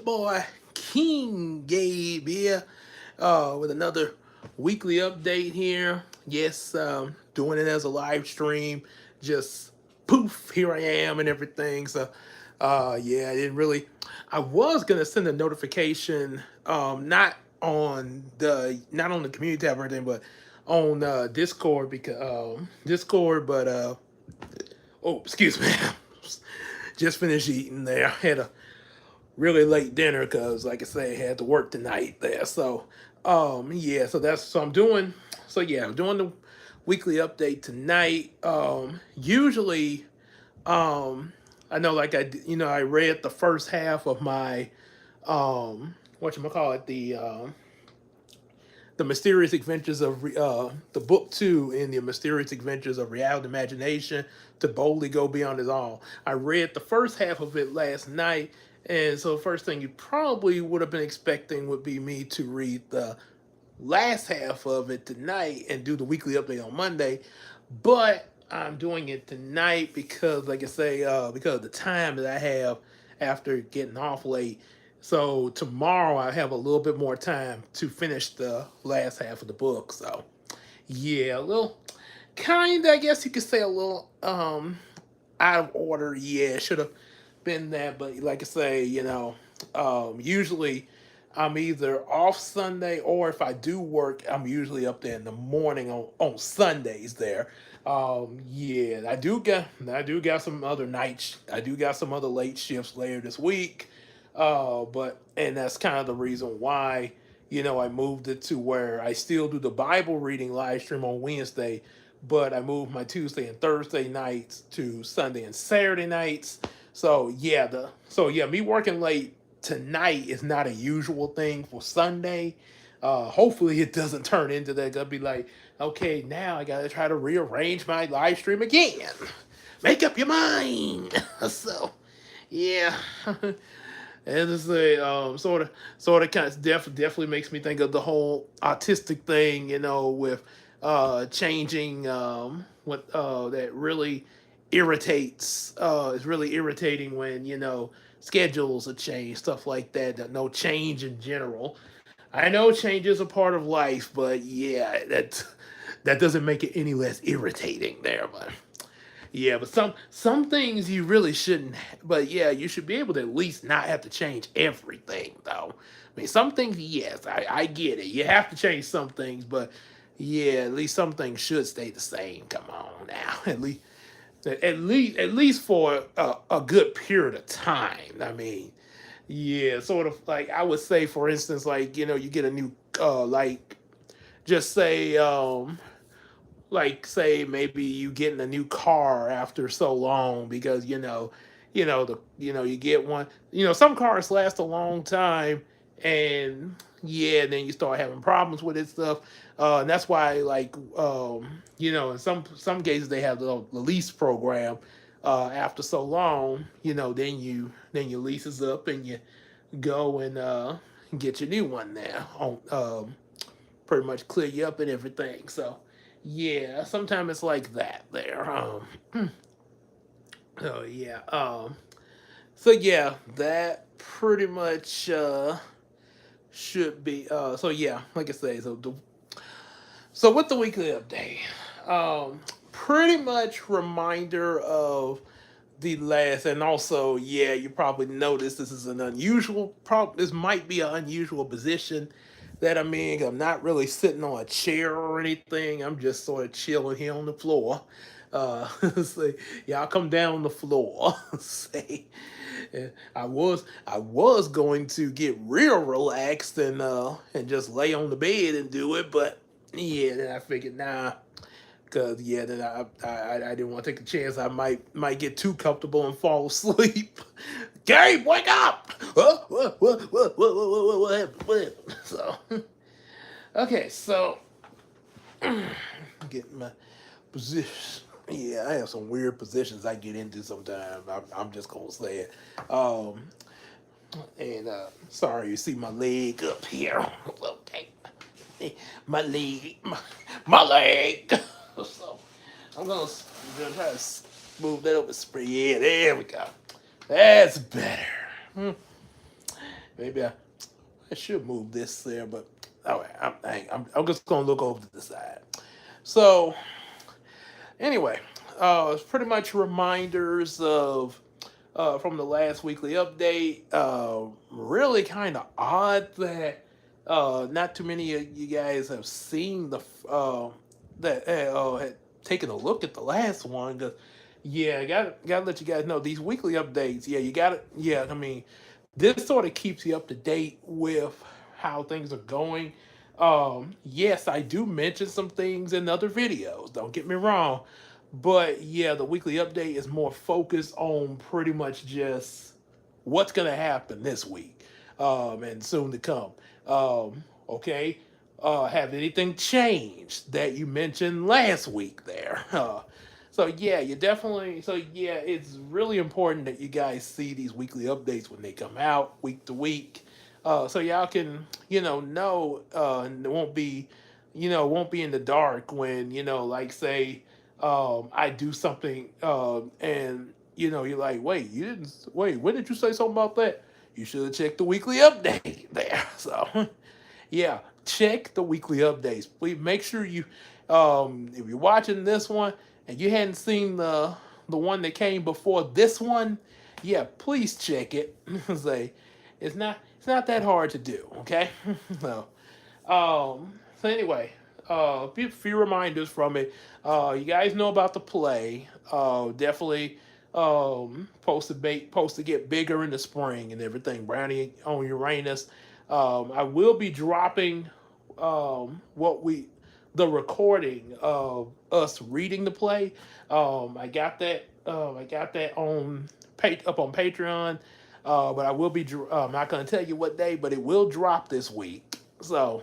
boy King Gabe here with another weekly update here. Yes, doing it as a live stream. Just poof, here I am and everything. So, yeah, I didn't really. I was gonna send a notification, not on the community tab or anything, but on Discord because Discord, but oh, excuse me. Just finished eating there. Had a really late dinner because, like I say, I had to work tonight there. So, yeah, so I'm doing. So yeah, I'm doing the weekly update tonight. Usually, I know, like I read the first half of my what you call it, the mysterious adventures of the book two in the mysterious adventures of reality imagination to boldly go beyond it all. I read the first half of it last night, and so the first thing you probably would have been expecting would be me to read the last half of it tonight and do the weekly update on Monday. But I'm doing it tonight because, like I say, because of the time that I have after getting off late. So tomorrow I have a little bit more time to finish the last half of the book. So yeah, a little kind of, I guess you could say, a little out of order. Yeah, should have been that, but like I say, usually I'm either off Sunday, or if I do work, I'm usually up there in the morning on Sundays there. Yeah, I do got some other I do got some other late shifts later this week. But and that's kind of the reason why I moved it to where I still do the Bible reading live stream on Wednesday, but I moved my Tuesday and Thursday nights to Sunday and Saturday nights. So yeah, me working late tonight is not a usual thing for Sunday. Hopefully it doesn't turn into that. Gonna be like, okay, now I gotta try to rearrange my live stream again. Make up your mind. So yeah. And it's a sort of kind of definitely makes me think of the whole autistic thing, with changing what that really irritates. It's really irritating when schedules are changed, stuff like that. No change in general. I know change is a part of life, but yeah, that doesn't make it any less irritating there. But yeah, but some things you really shouldn't. But yeah, you should be able to at least not have to change everything, though. I mean, some things, yes, I get it. You have to change some things, but yeah, at least some things should stay the same. Come on now, at least for a good period of time. I mean, yeah, sort of like I would say, for instance, like you get a new like just say like say maybe you getting a new car after so long because you get one. Some cars last a long time, and yeah, then you start having problems with it stuff. And that's why, like, in some cases they have the lease program. After so long, then your lease is up and you go and get your new one now on pretty much clear you up and everything. So yeah, sometimes it's like that there. Oh yeah. So yeah, that pretty much should be. So yeah, like I say, so with the weekly update, pretty much reminder of the last, and also yeah, you probably noticed this is an unusual. This might be an unusual position that I'm in. I'm not really sitting on a chair or anything. I'm just sort of chilling here on the floor. Say, y'all come down on the floor. Say, I was going to get real relaxed and just lay on the bed and do it, but yeah, then I figured nah, cause yeah, then I didn't want to take a chance. I might get too comfortable and fall asleep. Gabe, wake up! What happened? What happened? So okay, so get my position. Yeah, I have some weird positions I get into sometimes. I'm just gonna say it. Um, and sorry, you see my leg up here. Okay, my leg. So I'm gonna try to move that over. Spray. Yeah, there we go. That's better. Maybe I should move this there, but all right, I'm just gonna look over to the side. So anyway, it's pretty much reminders of from the last weekly update. Really kind of odd that not too many of you guys have seen the that had taken a look at the last one. Cause yeah, gotta let you guys know these weekly updates. Yeah, you gotta. Yeah, I mean, this sort of keeps you up to date with how things are going. Yes, I do mention some things in other videos. Don't get me wrong, but yeah, the weekly update is more focused on pretty much just what's going to happen this week and soon to come. Okay. Have anything changed that you mentioned last week there? So yeah, you definitely. So yeah, it's really important that you guys see these weekly updates when they come out week to week, so y'all can and it won't be won't be in the dark when like say I do something and you're like, wait, you didn't wait. When did you say something about that? You should have checked the weekly update there. So yeah, check the weekly updates. Please make sure you, if you're watching this one and you hadn't seen the one that came before this one, yeah, please check it. Say, it's not that hard to do. Okay, so so anyway, a few reminders from it. You guys know about the play. Definitely supposed to get bigger in the spring and everything. Brownie on Uranus. I will be dropping what we the recording of us reading the play. I got that. I got that up on Patreon. But I will be. I'm not going to tell you what day, but it will drop this week. So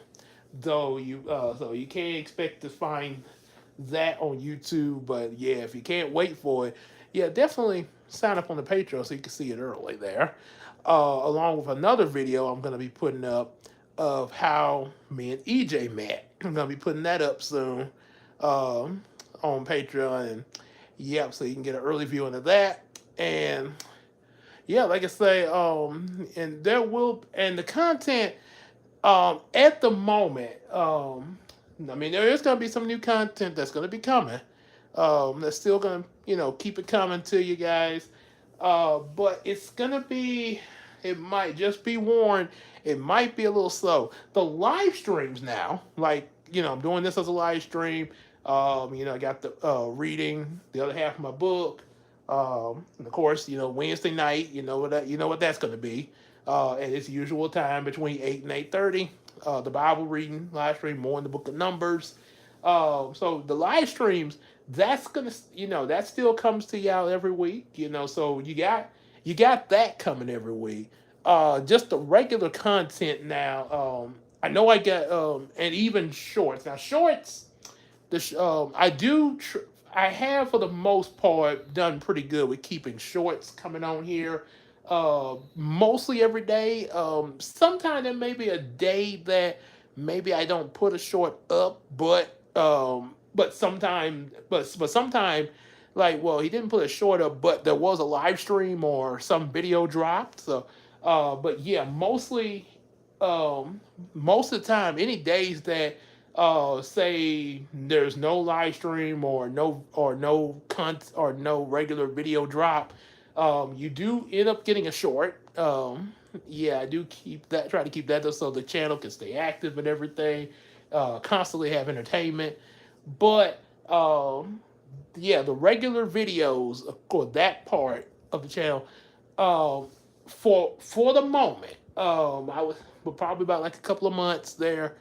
you can't expect to find that on YouTube. But yeah, if you can't wait for it, yeah, definitely sign up on the Patreon so you can see it early there. Along with another video I'm gonna be putting up of how me and EJ met. I'm gonna be putting that up soon on Patreon, and yep, so you can get an early viewing of that. And yeah, like I say, and the content at the moment, I mean, there is going to be some new content that's going to be coming. That's still going to, keep it coming to you guys. But it's going to be, it might just be warned, it might be a little slow. The live streams now, like, I'm doing this as a live stream. I got the reading the other half of my book. And of course, Wednesday night, you know what that's going to be at its usual time between 8 and 8:30. The Bible reading live stream, more in the book of Numbers. So the live streams, that's gonna, that still comes to y'all every week. So you got that coming every week. Just the regular content now. I know I got and even shorts. Now shorts, I do. I have for the most part done pretty good with keeping shorts coming on here. Mostly every day. Sometimes there may be a day that maybe I don't put a short up, but sometime like, well, he didn't put a short up, but there was a live stream or some video dropped. So, but yeah, most of the time, any days that say there's no live stream or no regular video drop, you do end up getting a short. Yeah, I do try to keep that so the channel can stay active and everything, constantly have entertainment. But yeah, the regular videos, of course, that part of the channel, um, for the moment, I was but probably about like a couple of months there,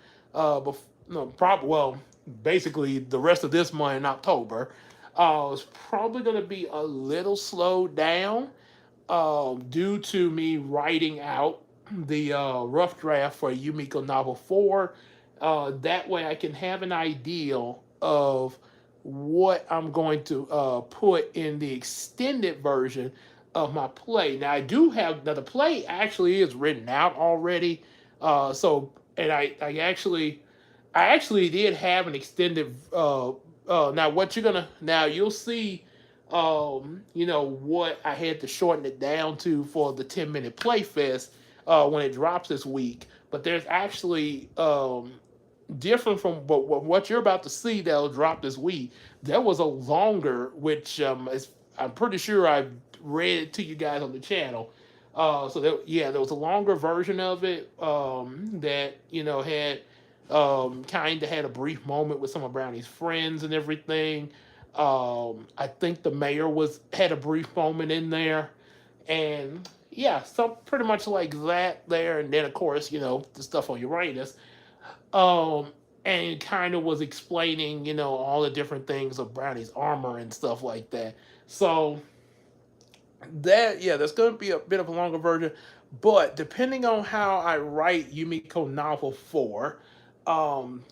no, probably well, basically the rest of this month in October, it's probably going to be a little slowed down, due to me writing out the rough draft for Yumeko Novel 4. That way I can have an idea of what I'm going to put in the extended version of my play. Now, the play actually is written out already. And I actually did have an extended. Now, now you'll see, what I had to shorten it down to for the 10-minute play fest. when it drops this week. But there's actually different from what you're about to see that'll drop this week. There was a longer, which I'm pretty sure I read it to you guys on the channel. There was a longer version of it that had kind of had a brief moment with some of Brownie's friends and everything. I think the mayor was had a brief moment in there, and yeah, so pretty much like that there. And then of course the stuff on Uranus, um, and kind of was explaining all the different things of Brownie's armor and stuff like that. So that's going to be a bit of a longer version, but depending on how I write Yumiko novel 4, um,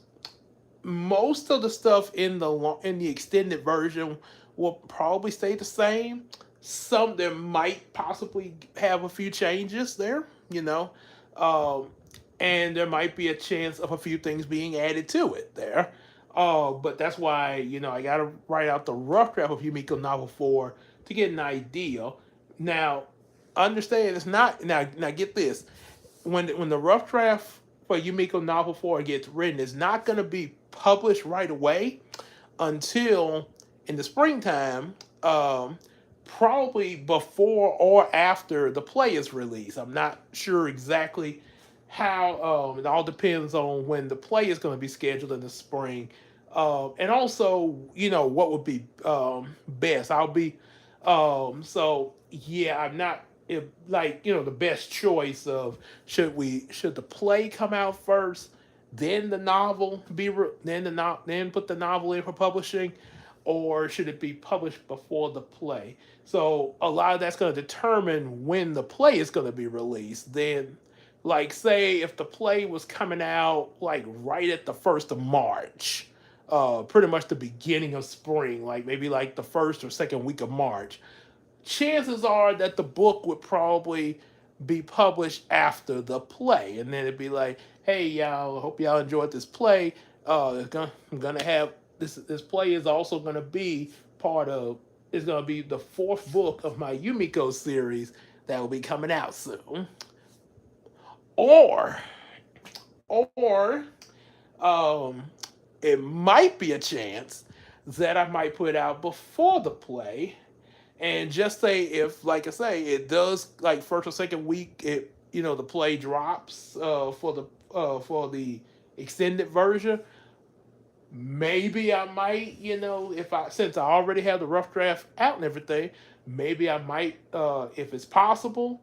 most of the stuff in the extended version will probably stay the same. Some there might possibly have a few changes there, um, and there might be a chance of a few things being added to it there. But that's why I got to write out the rough draft of Yumiko novel 4 to get an idea. Now, understand it's not now. Get this: when the rough draft for Yumiko novel 4 gets written, it's not going to be published right away until in the springtime, probably before or after the play is released. I'm not sure exactly how. It all depends on when the play is going to be scheduled in the spring, and also what would be best. I'll be so yeah. I'm not if like the best choice of should the play come out first, then the novel then put the novel in for publishing, or should it be published before the play? So a lot of that's going to determine when the play is going to be released. Then, like say if the play was coming out like right at the 1st of March, pretty much the beginning of spring, like maybe like the first or second week of March, chances are that the book would probably be published after the play, and then it'd be like, "Hey y'all, I hope y'all enjoyed this play. I'm gonna have this play is also gonna be part of is gonna be the 4th book of my Yumiko series that will be coming out soon." Or or um, it might be a chance that I might put out before the play, and just say if like I say it does like first or second week the play drops for the extended version. Maybe I might if I since I already have the rough draft out and everything, maybe I might if it's possible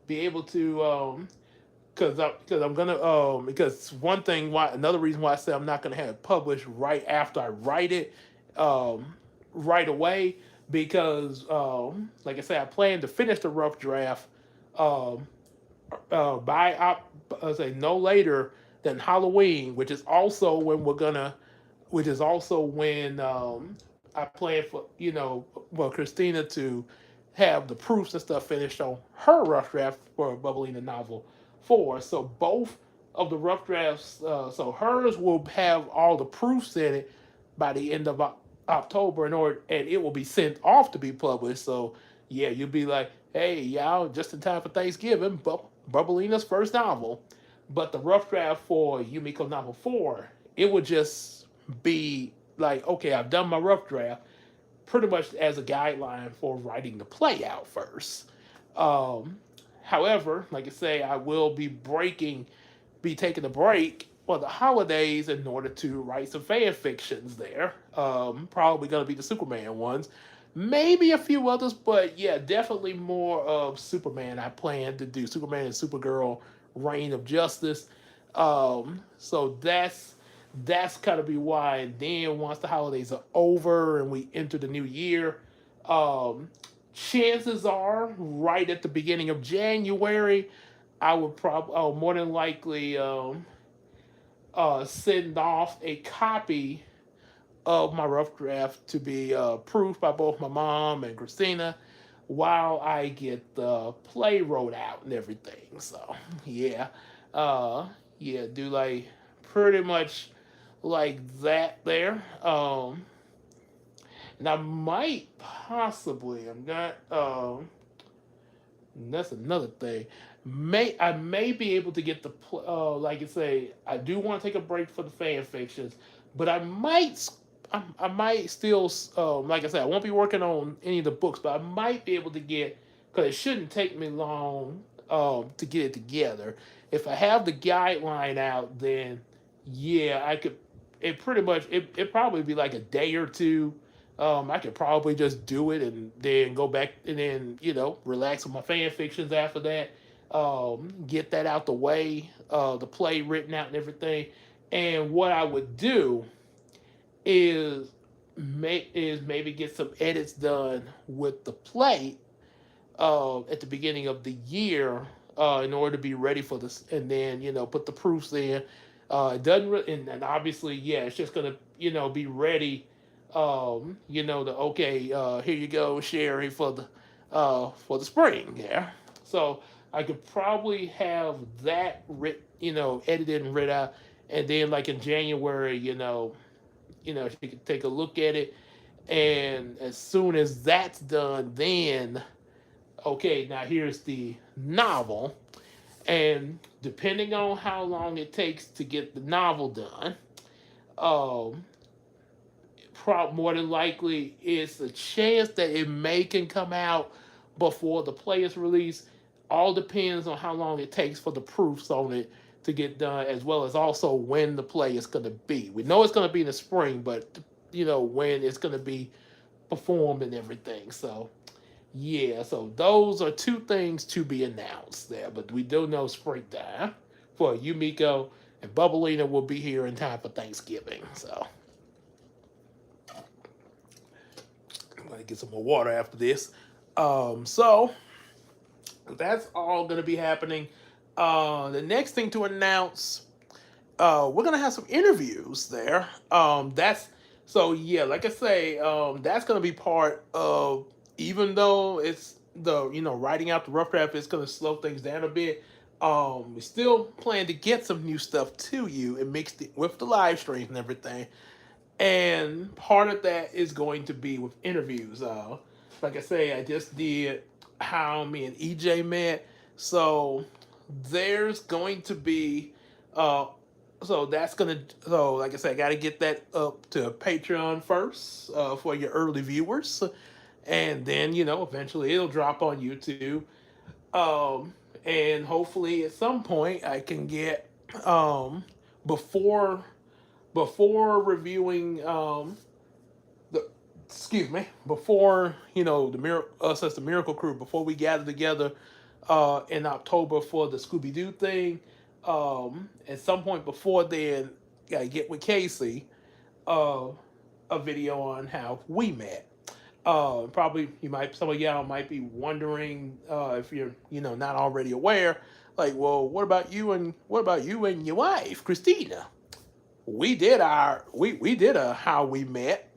be able to because I'm gonna because one thing why another reason why I say I'm not gonna have it published right after I write it um right away, because like I said, I plan to finish the rough draft um by I say no later than Halloween, which is also when I plan for Christina to have the proofs and stuff finished on her rough draft for Bubblina novel 4. So both of the rough drafts, so hers will have all the proofs in it by the end of October, and it will be sent off to be published. So yeah, you'll be like, hey y'all, just in time for Thanksgiving, Bubblina's first novel. But the rough draft for Yumiko novel 4, it would just be like, okay, I've done my rough draft pretty much as a guideline for writing the play out first. Um, However, like I say, I will be taking a break for the holidays in order to write some fan fictions there. Probably going to be the Superman ones, maybe a few others, but yeah, definitely more of Superman. I plan to do Superman and Supergirl, Reign of Justice. So that's kind of be why. And then once the holidays are over and we enter the new year, um, chances are right at the beginning of January, I would probably more than likely send off a copy of my rough draft to be approved by both my mom and Christina while I get the play wrote out and everything. So yeah, uh, yeah, do like pretty much like that there. And I might possibly I'm not. That's another thing. I may be able to get the like I say, I do want to take a break for the fan fictions, but I might still like I said, I won't be working on any of the books, but I might be able to get, because it shouldn't take me long to get it together. If I have the guideline out, then yeah, I could. It pretty much it probably be like a day or two. I could probably just do it and then go back and then relax with my fan fictions after that. Get that out the way, the play written out and everything. And what I would do is maybe get some edits done with the play at the beginning of the year in order to be ready for this, and then put the proofs in. It doesn't really, and obviously, yeah, it's just gonna be ready. The okay, here you go, Sherry, for the spring. Yeah, so I could probably have that edited and read out, and then like in January, she could take a look at it, and as soon as that's done, then okay, now here's the novel, and depending on how long it takes to get the novel done, um, more than likely it's a chance that it may can come out before the play is released. All depends on how long it takes for the proofs on it to get done, as well as also when the play is going to be. We know it's going to be in the spring, but when it's going to be performed and everything. So yeah, so those are two things to be announced there, but we do know springtime for Yumeko, and Bubblina will be here in time for Thanksgiving. So I'm gonna get some more water after this. So that's all gonna be happening. The next thing to announce, we're gonna have some interviews there. That's so yeah, like I say, that's gonna be part of. Even though it's the writing out the rough draft is gonna slow things down a bit. We still plan to get some new stuff to you and mixed it with the live streams and everything. And part of that is going to be with interviews. Like I say, I just did how me and EJ met. So there's going to be so that's gonna so like I said, I gotta get that up to Patreon first for your early viewers. And then eventually it'll drop on YouTube. Um and hopefully at some point I can get before reviewing the excuse me, before the us as the Miracle Crew, before we gather together in October for the Scooby Doo thing. At some point before then, gotta get with Casey uh, a video on how we met. Probably some of y'all might be wondering if you're not already aware. Like, well, what about you and your wife, Christina? We did a how we met.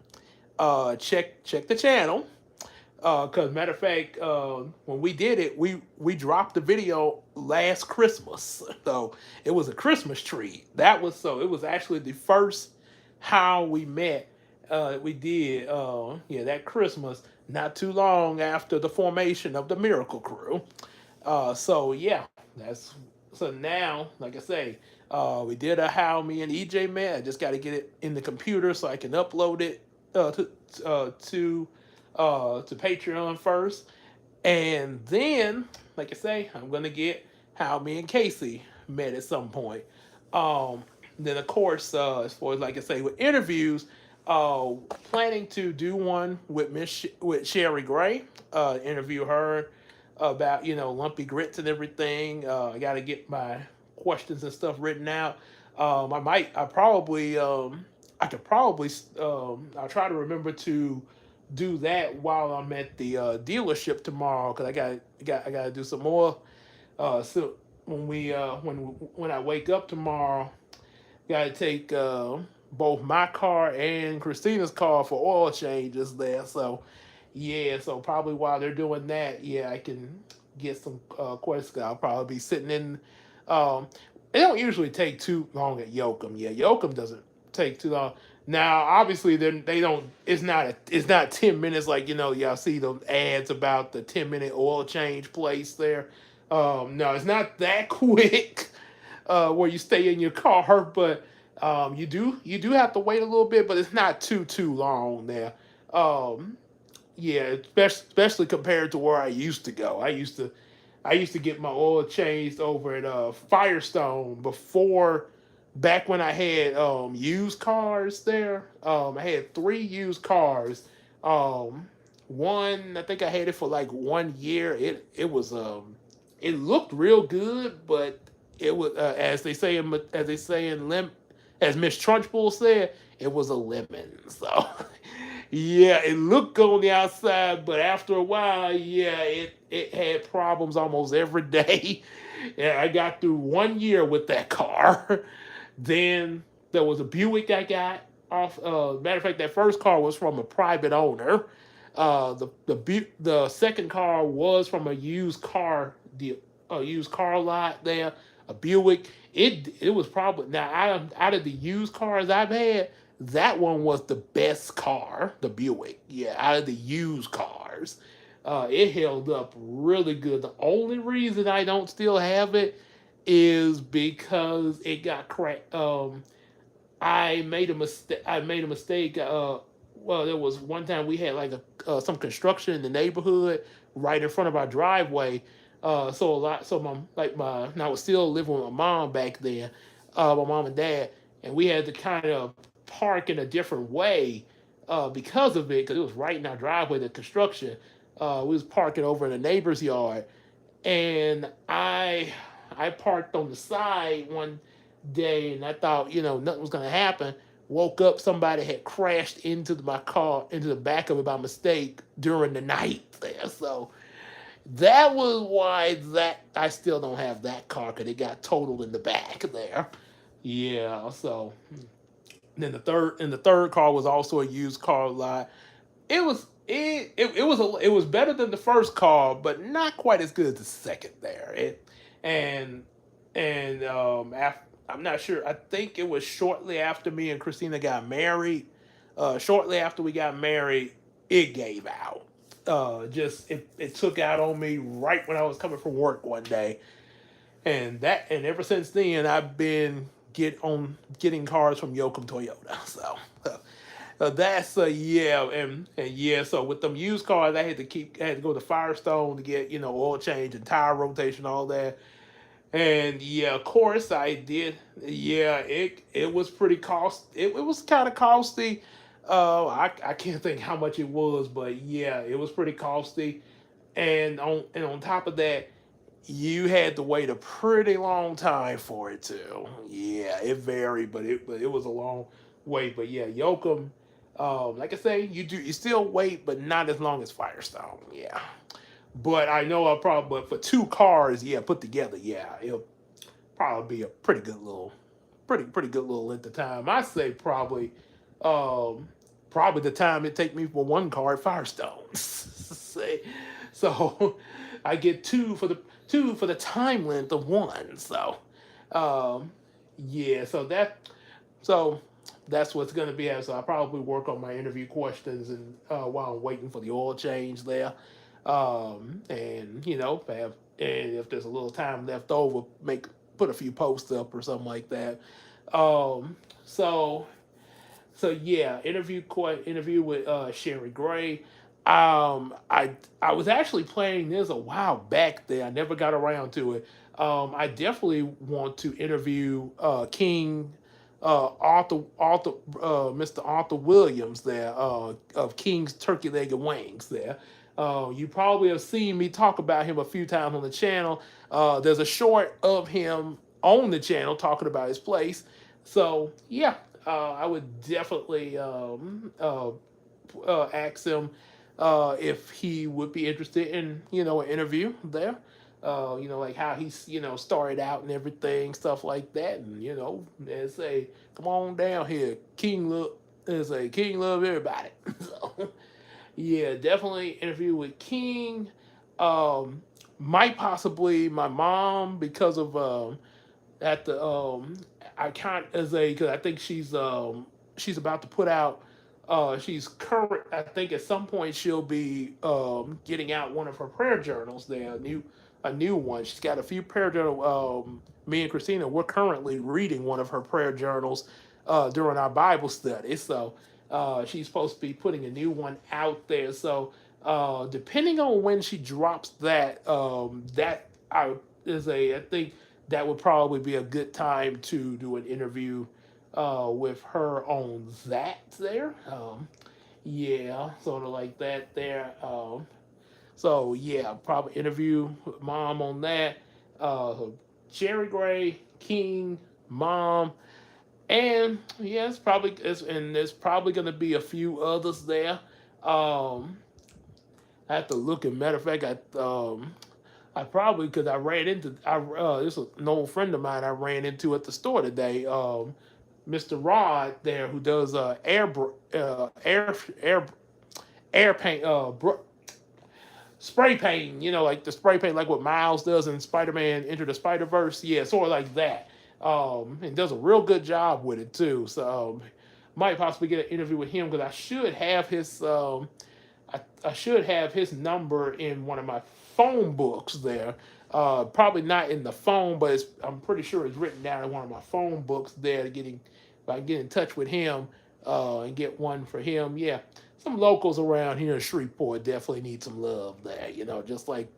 Check the channel. Cause matter of fact, when we did it, we dropped the video last Christmas. So it was a Christmas tree. It was actually the first how we met. We did that Christmas, not too long after the formation of the Miracle Crew. So yeah, that's so now, like I say, we did a how me and EJ met. I just got to get it in the computer so I can upload it to Patreon first, and then, like I say, I'm gonna get how me and Casey met at some point. Then of course, as far as like I say with interviews, planning to do one with with Sherry Gray. Interview her about lumpy grits and everything. I got to get my questions and stuff written out. I could probably I'll try to remember to do that while I'm at the dealership tomorrow, because I got to do some more. So when I wake up tomorrow, got to take both my car and Christina's car for oil changes there. So yeah, so probably while they're doing that, yeah, I can get some questions. I'll probably be sitting in. Um, it don't usually take too long at Yoakum. Yeah, Yoakum doesn't take too long. Now, obviously, they don't. It's not 10 minutes like y'all see those ads about the 10-minute oil change place there. No, it's not that quick where you stay in your car, but you do have to wait a little bit, but it's not too long there. Um, yeah, especially compared to where I used to go. I used to get my oil changed over at Firestone before, back when I had used cars there. I had three used cars. One, I think I had it for like 1 year. It looked real good, but it was as Miss Trunchbull said, it was a lemon. So yeah, it looked good on the outside, but after a while, yeah, it had problems almost every day. Yeah, I got through 1 year with that car. Then there was a Buick I got off. Matter of fact, that first car was from a private owner. The second car was from a used car lot there, a Buick. It was probably, now out of the used cars I've had, that one was the best car, the Buick. Yeah, out of the used cars, it held up really good. The only reason I don't still have it is because it got cracked. I made a mistake. I made a mistake. Well, there was one time we had like some construction in the neighborhood right in front of our driveway. So and I was still living with my mom back then, my mom and dad, and we had to kind of park in a different way because of it, because it was right in our driveway. The construction, we was parking over in a neighbor's yard, and I parked on the side one day, and I thought, nothing was gonna happen. Woke up, somebody had crashed into my car, into the back of it by mistake during the night there. So that was why that I still don't have that car, because it got totaled in the back there. Yeah. So then the third car was also a used car lot. It was better than the first car, but not quite as good as the second there. And I'm not sure. I think it was shortly after me and Christina got married. Shortly after we got married, it gave out. Just it took out on me right when I was coming from work one day, and ever since then I've been getting cars from Yoakum Toyota. So that's yeah, and yeah. So with them used cars, I had to go to Firestone to get oil change and tire rotation, all that. And yeah, of course I did. Yeah, it was pretty it was kind of costly. I can't think how much it was, but yeah, it was pretty costly. And on top of that, you had to wait a pretty long time for it too. Yeah, it varied, but it was a long wait. But yeah, Yoakum, like I say, you still wait, but not as long as Firestone. Yeah. But I know but for two cars, yeah, put together, yeah, it'll probably be a pretty good little length of time. I say um, probably the time it take me for one car at Firestone. Say, so I get two for the time length of one. So, um, yeah, so that's what's gonna be. So I probably work on my interview questions and while I'm waiting for the oil change there. And if there's a little time left over, put a few posts up or something like that. Um, so yeah, interview with Sherry Gray. I was actually playing this a while back there. I never got around to it. I definitely want to interview King Mr. Arthur Williams there, of King's Turkey Leg and Wings there. You probably have seen me talk about him a few times on the channel. There's a short of him on the channel talking about his place. So yeah, I would definitely ask him if he would be interested in an interview there. Like how he's started out and everything, stuff like that, and say, come on down here, King love everybody. So yeah, definitely interview with King. Um, might possibly my mom, because of at the I can't as a because I think she's about to put out she's current. I think at some point she'll be getting out one of her prayer journals there, a new one. She's got a few prayer journal. Me and Christina, we're currently reading one of her prayer journals during our Bible study. So she's supposed to be putting a new one out there. So depending on when she drops that, I think that would probably be a good time to do an interview with her on that there. Yeah, sort of like that there. So yeah, probably interview mom on that. Jerry Gray, King, mom, and yeah, and there's probably gonna be a few others there. Um, I have to look. As matter of fact, I probably because I ran into this is an old friend of mine I ran into at the store today. Mr. Rod there who does air paint spray painting, like the spray paint, like what Miles does in Spider-Man Enter the Spider-Verse. Yeah, sort of like that. And does a real good job with it too. So might possibly get an interview with him because I should have his number in one of my phone books there. Probably not in the phone, but I'm pretty sure it's written down in one of my phone books there. If I get in touch with him and get one for him, yeah. Some locals around here in Shreveport definitely need some love there. Just like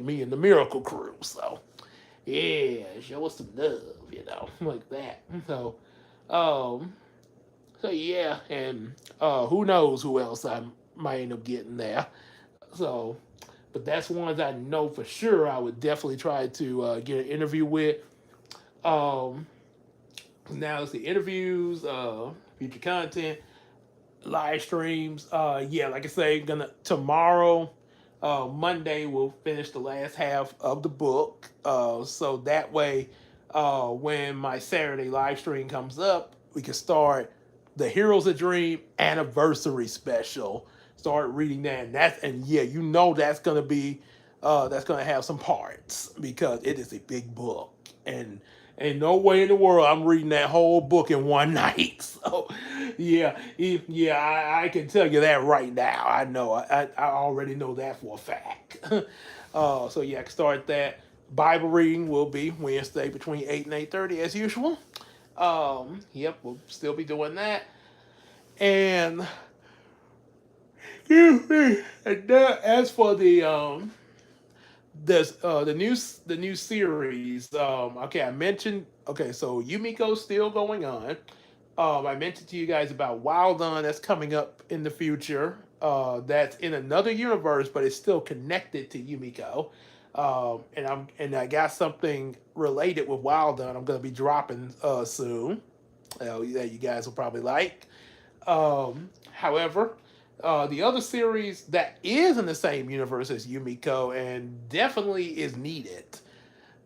me and the Miracle Crew. So yeah, show us some love. Like that. Um, so yeah, and who knows who else I might end up getting there. So, but that's ones I know for sure I would definitely try to get an interview with. Um, Now it's the interviews, future content, live streams. Yeah, like I say, gonna tomorrow, Monday we'll finish the last half of the book. So that way, when my Saturday live stream comes up, we can start the Heroes of Dream anniversary special. Start reading that, and yeah, that's gonna have some parts because it is a big book, and ain't no way in the world I'm reading that whole book in one night. So yeah, yeah, I can tell you that right now. I know, I already know that for a fact. So yeah, I can start that. Bible reading will be Wednesday between 8 and 8:30 as usual. Yep, we'll still be doing that. And and as for the new series, okay, I mentioned, okay, so Yumiko's still going on. I mentioned to you guys about Wild On that's coming up in the future. That's in another universe, but it's still connected to Yumiko. And I got something related with Wild On I'm gonna be dropping soon. That you guys will probably like. However, the other series that is in the same universe as Yumiko and definitely is needed,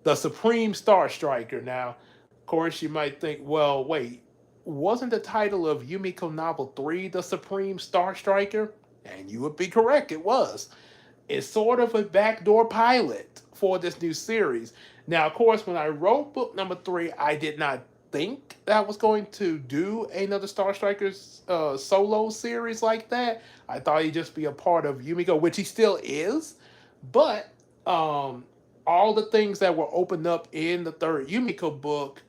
the Supreme Star Striker. Now, of course, you might think, well, wait, wasn't the title of Yumiko novel 3 the Supreme Star Striker? And you would be correct, it was. It's sort of a backdoor pilot for this new series. Now, of course, when I wrote book number 3, I did not think that I was going to do another Star Strikers solo series like that. I thought he'd just be a part of Yumiko, which he still is. But all the things that were opened up in the third Yumiko book,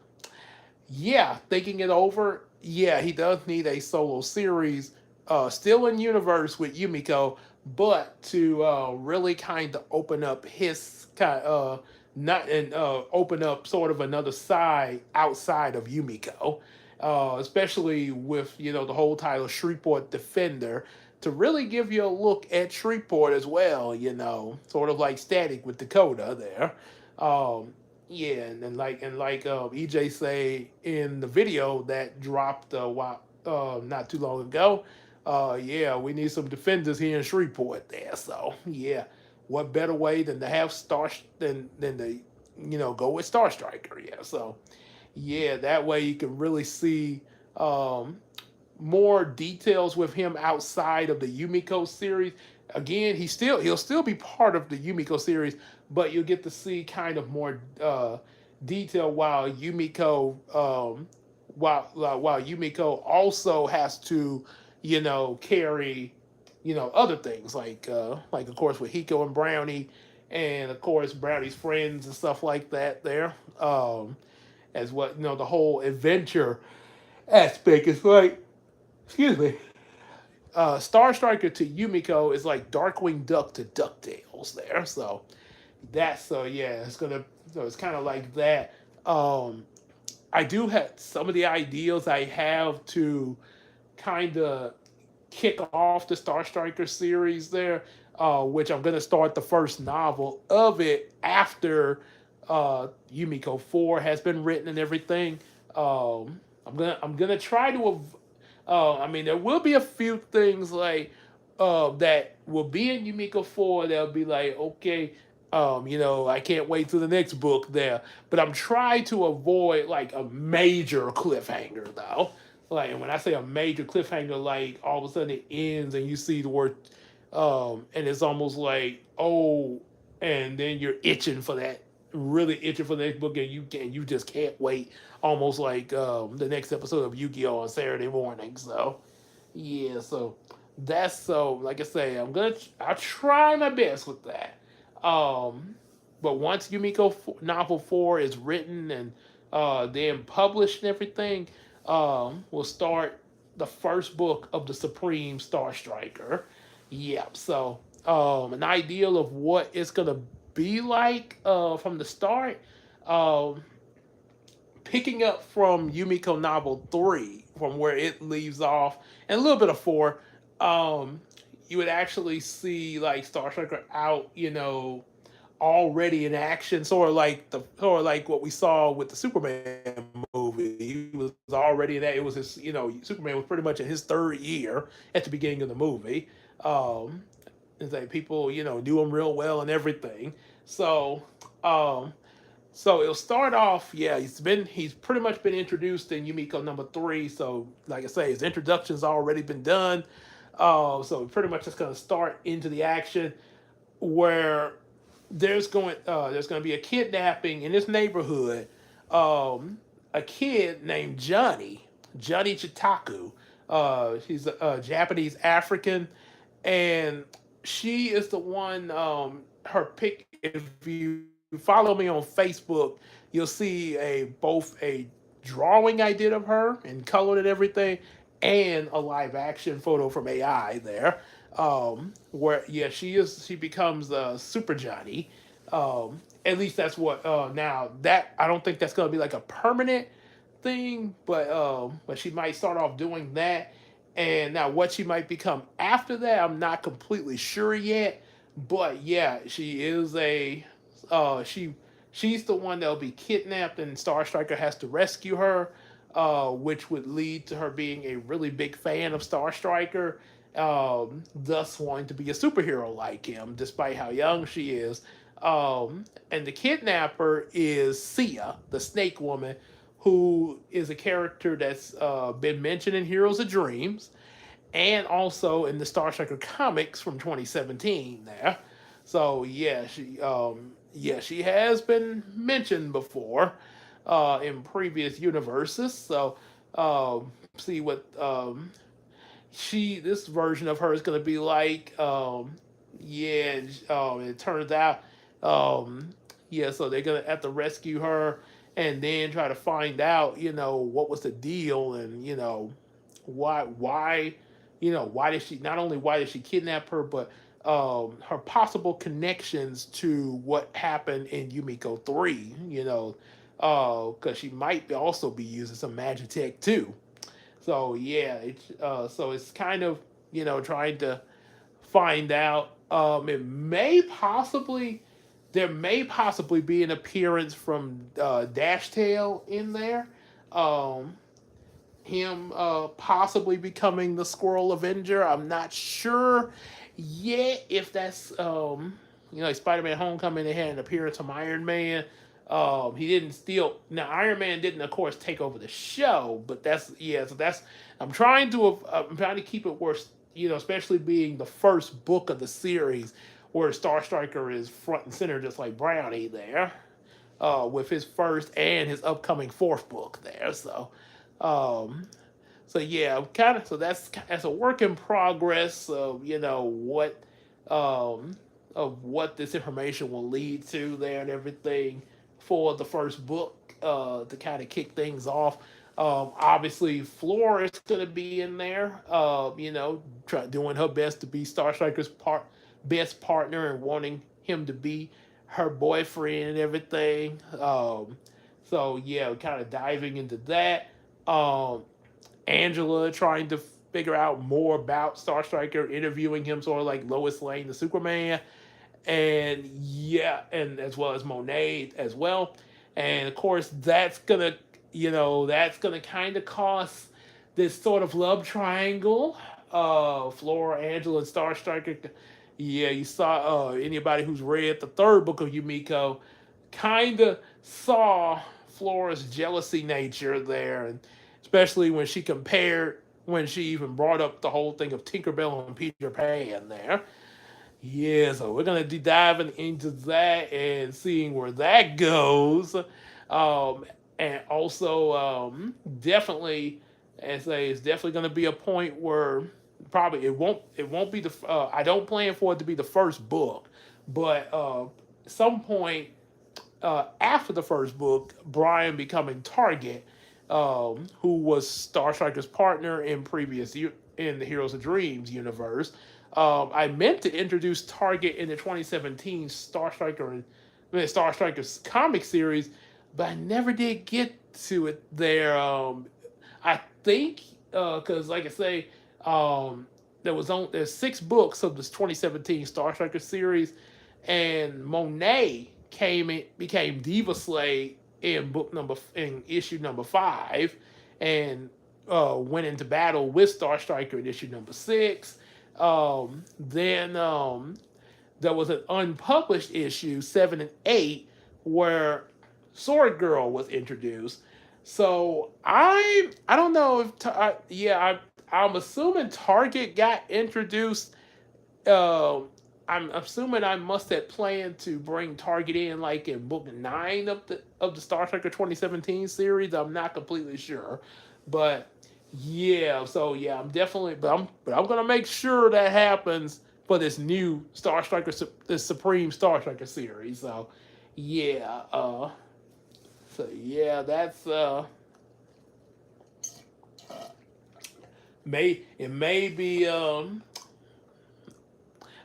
yeah, thinking it over, yeah, he does need a solo series, still in universe with Yumiko, but to really kind of open up his kind, not and open up sort of another side outside of Yumiko, especially with the whole title Shreveport Defender, to really give you a look at Shreveport as well. Sort of like Static with Dakota there. Um, yeah, and like EJ say in the video that dropped not too long ago. Yeah, we need some defenders here in Shreveport there. So yeah, what better way than to have than to go with Star Striker? Yeah, so yeah, that way you can really see um, more details with him outside of the Yumiko series. Again, he'll still be part of the Yumiko series, but you'll get to see kind of more detail while while Yumiko also has to carry other things like of course with Hiko and Brownie. and of course Brownie's friends and stuff like that there. As what the whole adventure aspect is like. Excuse me. Star Striker to Yumiko is like Darkwing Duck to Ducktales there. So that's yeah, it's kind of like that. Um, I do have some of the ideals I have to kind of kick off the Star Striker series there, which I'm gonna start the first novel of it after Yumiko 4 has been written and everything. I'm gonna try to. I mean, there will be a few things like that will be in Yumiko 4 that'll be like, okay, I can't wait to the next book there. But I'm trying to avoid like a major cliffhanger though. Like, and when I say a major cliffhanger, like all of a sudden it ends and you see the word, and it's almost like, oh, and then you're itching for that, really itching for the next book, and you just can't wait. Almost like the next episode of Yu-Gi-Oh on Saturday morning. So yeah, so that's like I say, I'll try my best with that. Um, but once novel 4 is written and then published and everything, we'll start the first book of the Supreme Star Striker. Yep. So an ideal of what it's gonna be like from the start. Um, Picking up from Yumiko novel 3, from where it leaves off, and a little bit of 4, you would actually see like Star Striker out, already in action, sort of like what we saw with the Superman movie. He was already in that. It was his, Superman was pretty much in his third year at the beginning of the movie. Um, it's like people, knew him real well and everything. So, um, so it'll start off. Yeah, he's pretty much been introduced in Yumiko number 3. So like I say, his introduction's already been done. So pretty much just gonna start into the action where there's going to be a kidnapping in this neighborhood. A kid named Johnny Chitaku. She's a Japanese African, and she is the one. Her pick. If you follow me on Facebook, you'll see a drawing I did of her and colored and everything, and a live action photo from AI there. Where yeah, she becomes Super Johnny. At least that's what now that I don't think that's gonna be like a permanent thing, but she might start off doing that. And now what she might become after that, I'm not completely sure yet. But yeah, she is a she's the one that'll be kidnapped, and Star Striker has to rescue her, which would lead to her being a really big fan of Star Striker, thus wanting to be a superhero like him, despite how young she is. And the kidnapper is Sia, the Snake Woman, who is a character that's been mentioned in Heroes of Dreams and also in the Star Striker comics from 2017 there. So she has been mentioned before in previous universes. So see what this version of her is going to be like. It turns out um, so they're gonna have to rescue her and then try to find out, what was the deal, and why why did she not only why did she kidnap her, but her possible connections to what happened in Yumiko 3, because she might also be using some magic tech too. So yeah, it's kind of trying to find out. There may possibly be an appearance from Dashtail in there. Um, him possibly becoming the Squirrel Avenger. I'm not sure yet if that's Spider-Man: Homecoming. They had an appearance from Iron Man. He didn't steal. Now Iron Man didn't, of course, take over the show, but that's yeah. So that's I'm trying to keep it worse. Especially being the first book of the series, where Star Striker is front and center, just like Brownie there, with his first and his upcoming fourth book there. Um, so yeah, kind of. So that's a work in progress of what um, of what this information will lead to there and everything for the first book to kind of kick things off. Obviously, Flora is going to be in there, doing her best to be Star Striker's best partner and wanting him to be her boyfriend and everything. So yeah, kind of diving into that. Um, Angela trying to figure out more about Star Striker, interviewing him sort of like Lois Lane, the Superman, and yeah, and as well as Monet as well. And of course, that's gonna kind of cause this sort of love triangle. Flora, Angela, and Star Striker. Yeah, you saw anybody who's read the third book of Yumeko kind of saw Flora's jealousy nature there, and especially when she even brought up the whole thing of Tinkerbell and Peter Pan there. Yeah, so we're gonna be diving into that and seeing where that goes, and also definitely, as I say, it's definitely gonna be a point where probably it won't be the I don't plan for it to be the first book, but some point after the first book, Brian becoming Target, who was Star Striker's partner in the Heroes of Dreams universe. I meant to introduce Target in the 2017 Star Striker's comic series, but I never did get to it there. I think because, like I say, there's 6 books of this 2017 Star Striker series, and Monet became Diva Slade in issue number 5, and went into battle with Star Striker in issue number 6. Then there was an unpublished issue 7 and 8 where Sword Girl was introduced. So I don't know if I'm assuming Target got introduced. Uh, I'm assuming I must have planned to bring Target in like in book 9 of the Star Trek 2017 series. I'm not completely sure, but yeah. So yeah, I'm definitely, but I'm gonna make sure that happens for this new Star Striker, this Supreme Star Striker series. So yeah, that's may be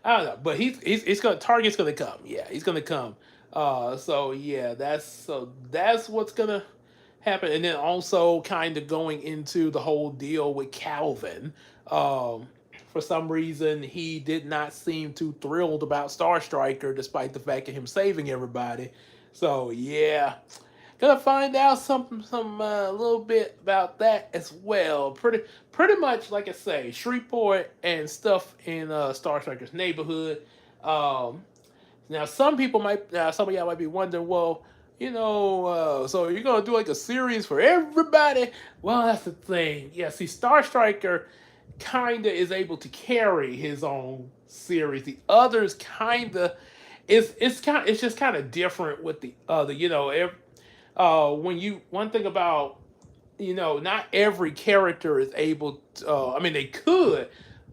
I don't know, but he's gonna Target's gonna come. Yeah, he's gonna come. So yeah, that's what's gonna happen, and then also kind of going into the whole deal with Calvin. Um, for some reason, he did not seem too thrilled about Star Striker, despite the fact of him saving everybody. So yeah, gonna find out some a little bit about that as well. Pretty much like I say, Shreveport and stuff in Star Trekker's neighborhood. Um, Now some of y'all might be wondering, well, so you're gonna do like a series for everybody? Well, that's the thing. Yeah, see, Star Striker kinda is able to carry his own series. The others kinda it's just kind of different with the other. When you one thing about not every character is able to, I mean they could,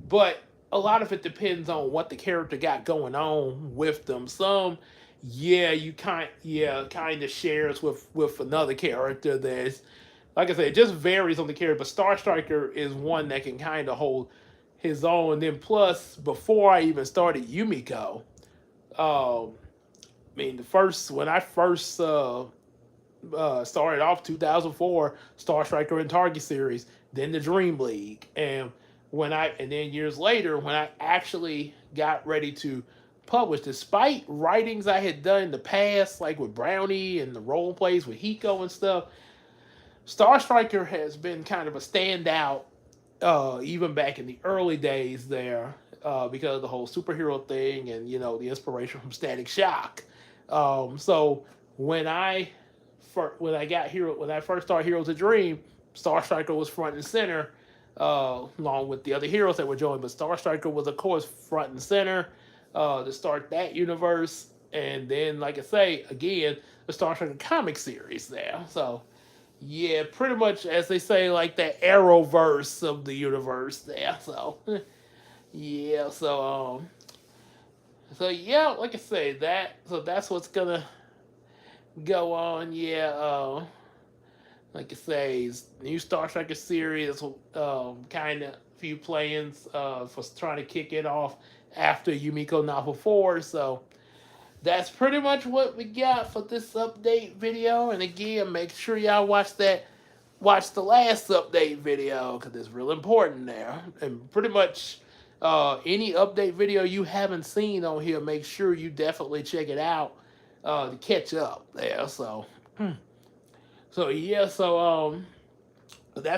but a lot of it depends on what the character got going on with them. Some kind of shares with another character. That's, like I said, it just varies on the character, but Star Striker is one that can kind of hold his own. And then plus, before I even started Yumiko, um I mean, the first when I first started off 2004 Star Striker and Target series, then the Dream League, and then years later when I actually got ready to publish, despite writings I had done in the past, like with Brownie and the role plays with Hiko and stuff, Star Striker has been kind of a standout, even back in the early days there, because of the whole superhero thing and the inspiration from Static Shock. So when I when I first started Heroes of Dream, Star Striker was front and center, along with the other heroes that were joined. But Star Striker was, of course, front and center to start that universe, and then, like I say, again, the Star Striker comic series there. So yeah, pretty much as they say, like the Arrowverse of the universe there. So yeah, So yeah, like I say, that's what's gonna go on. Yeah, like I say, new Star Trek series, kind of few plans for trying to kick it off after Yumeko Novel 4. So that's pretty much what we got for this update video. And again, make sure y'all watch the last update video because it's real important there. And pretty much any update video you haven't seen on here, make sure you definitely check it out to catch up there. So yeah, that's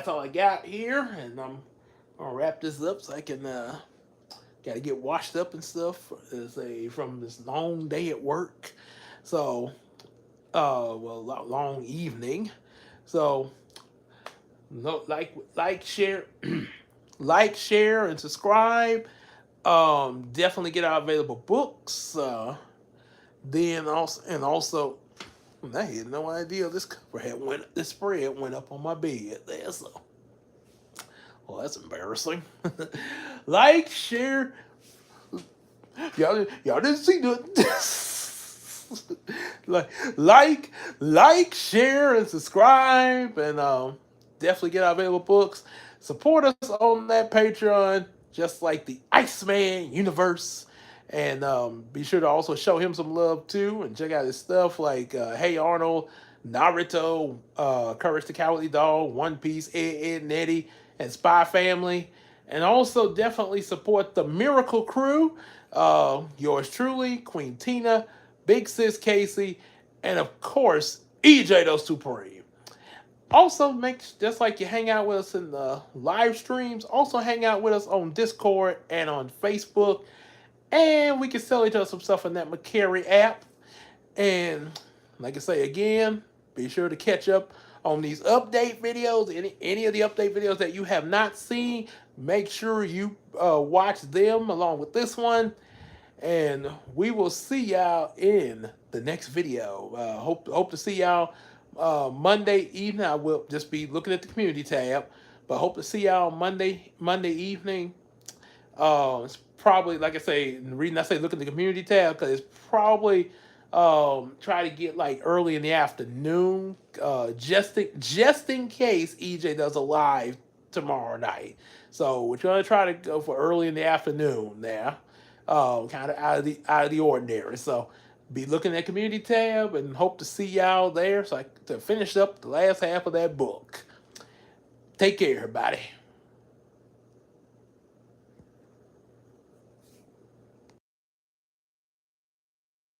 all I got here, and I'm gonna wrap this up so I can gotta get washed up and stuff as a from this long day at work. So well, long evening. So no, share, like, share, and subscribe. Definitely get our available books. Then also, I had no idea this spread went up on my bed there. So, well, that's embarrassing. Like, share. Y'all didn't see the like, share, and subscribe, and definitely get our available books. Support us on that Patreon, just like the Iceman Universe. And be sure to also show him some love too, and check out his stuff like Hey Arnold, Naruto, Courage the Cowardly Dog, One Piece, Ed, and Eddie, and Spy Family. And also definitely support the Miracle Crew, yours truly, Queen Tina, Big Sis Casey, and of course, EJ Those Supreme. Also, just like you hang out with us in the live streams, also hang out with us on Discord and on Facebook. And we can sell each other some stuff in that McCary app. And like I say again, be sure to catch up on these update videos. Any of the update videos that you have not seen, make sure you watch them along with this one. And we will see y'all in the next video. Hope to see y'all Monday evening. I will just be looking at the community tab, but hope to see y'all Monday evening. It's probably, like I say, the reason I say look at the community tab because it's probably try to get like early in the afternoon, just in case EJ does a live tomorrow night. So we're trying to go for early in the afternoon now, kind of out of the ordinary. So be looking at community tab and hope to see y'all there. So to finish up the last half of that book. Take care, everybody.